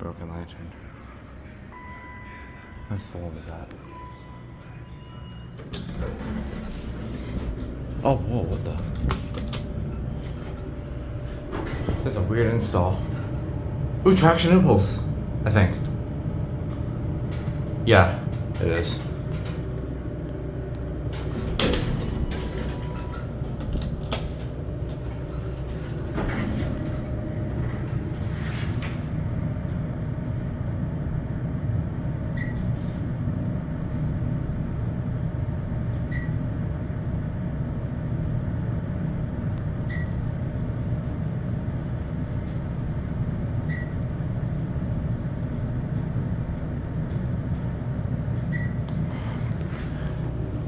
broken lantern. That's the one we got. Oh, whoa, what the? That's a weird install. Ooh, traction impulse, I think. Yeah, it is.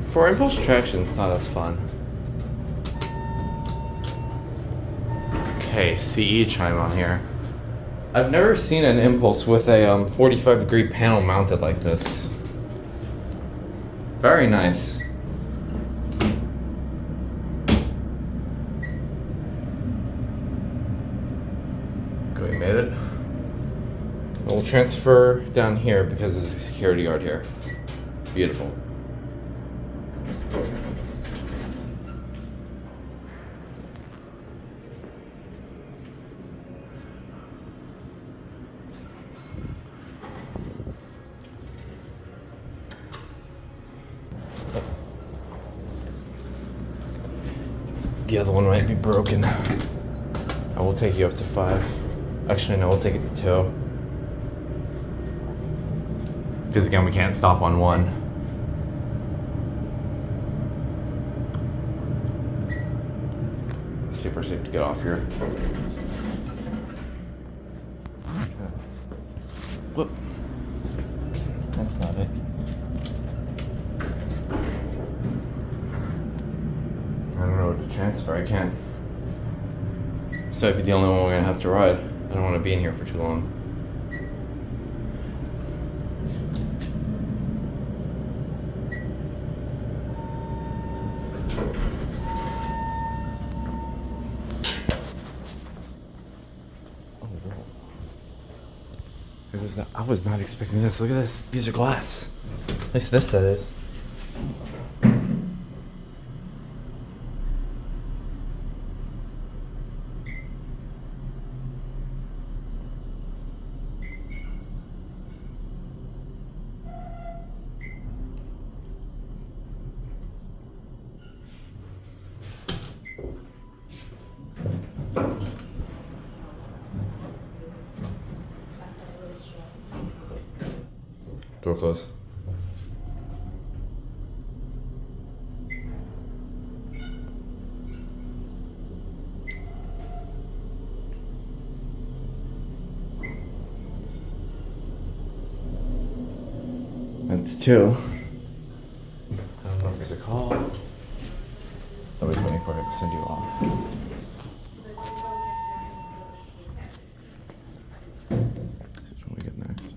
For impulse traction, it's not as fun. Okay, CE chime on here. I've never seen an impulse with a 45-degree panel mounted like this. Very nice. Okay, we made it. We'll transfer down here because there's a security guard here. Beautiful. The other one might be broken. I will take you up to 5. Actually, no, we'll take it to 2. Because again, we can't stop on 1. Let's see if we're safe to get off here. Whoop. That's not it. I don't know what to transfer. I can't. This might be the only one we're gonna have to ride. I don't want to be in here for too long. Oh, whoa. It was not, I was not expecting this. Look at this. These are glass. At least this set is. Door close. That's 2. I don't know if there's a call. Nobody's waiting for it to send you off. Let's see which one we get next.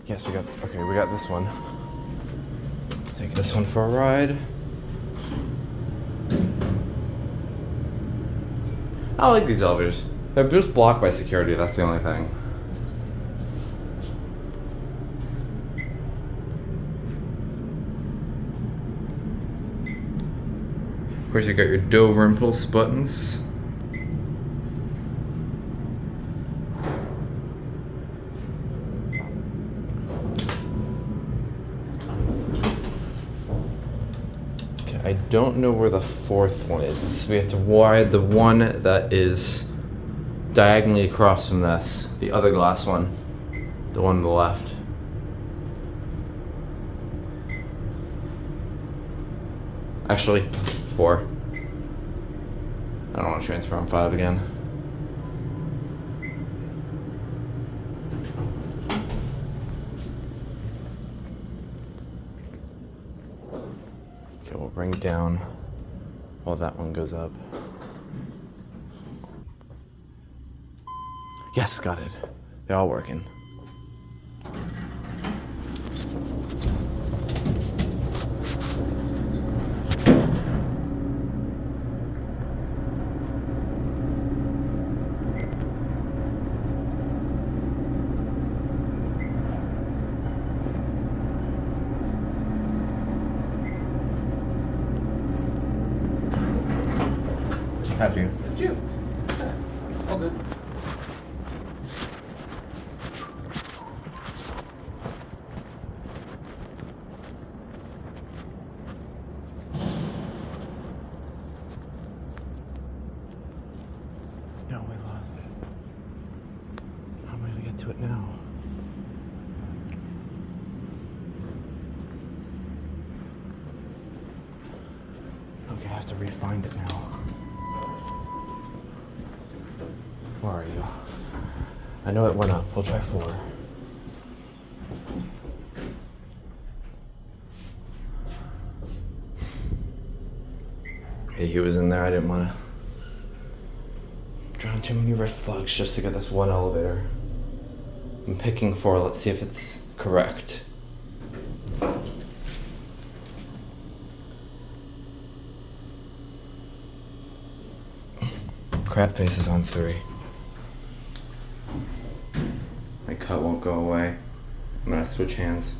Yes, we got this one. Take this one for a ride. I like these elevators. They're just blocked by security, that's the only thing. Of course, you got your Dover impulse buttons. I don't know where the 4th one is. We have to wire the one that is diagonally across from this. The other glass one. The one on the left. Actually, 4. I don't want to transfer on 5 again. Okay, we'll bring it down while that one goes up. Yes, got it. They're all working. After you. Cheers. All good. No, we lost it. How am I gonna get to it now? Okay, I have to re-find it now. Where are you? I know it went up. We'll try 4. Hey, he was in there. I didn't want to drown too many red flags just to get this one elevator. I'm picking 4. Let's see if it's correct. Crap face is on 3. My cut won't go away. I'm gonna switch hands.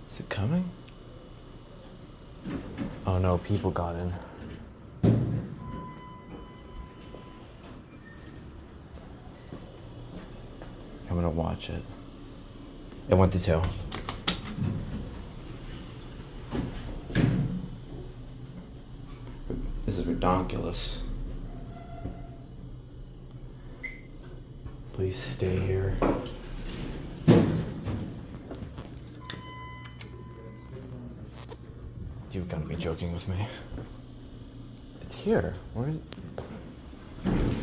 Is it coming? Oh no, people got in. I'm gonna watch it. It went to 2. This is ridiculous. Please stay here. You've got to be joking with me. It's here. Where is it?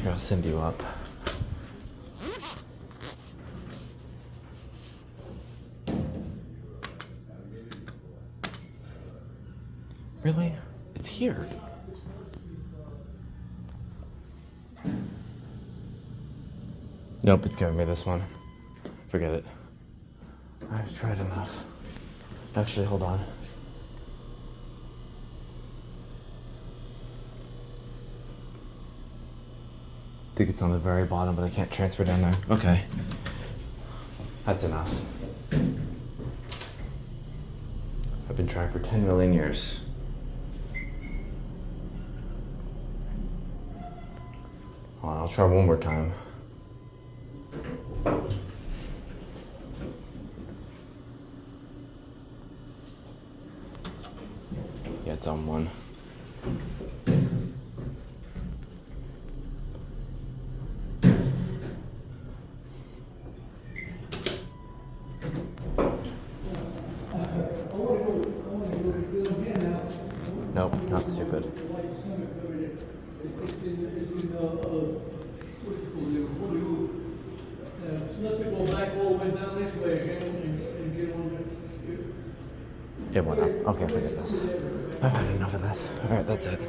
Here, I'll send you up. Really? It's here. Nope, it's giving me this one. Forget it. I've tried enough. Actually, hold on. I think it's on the very bottom, but I can't transfer down there. Okay. That's enough. I've been trying for 10 million years. Hold on, I'll try one more time. Yeah, it's on 1. Nope, not stupid. Not to go back all the way down this way again and get on the... It went up. Okay, forget this. I've had enough of this. Alright, that's it.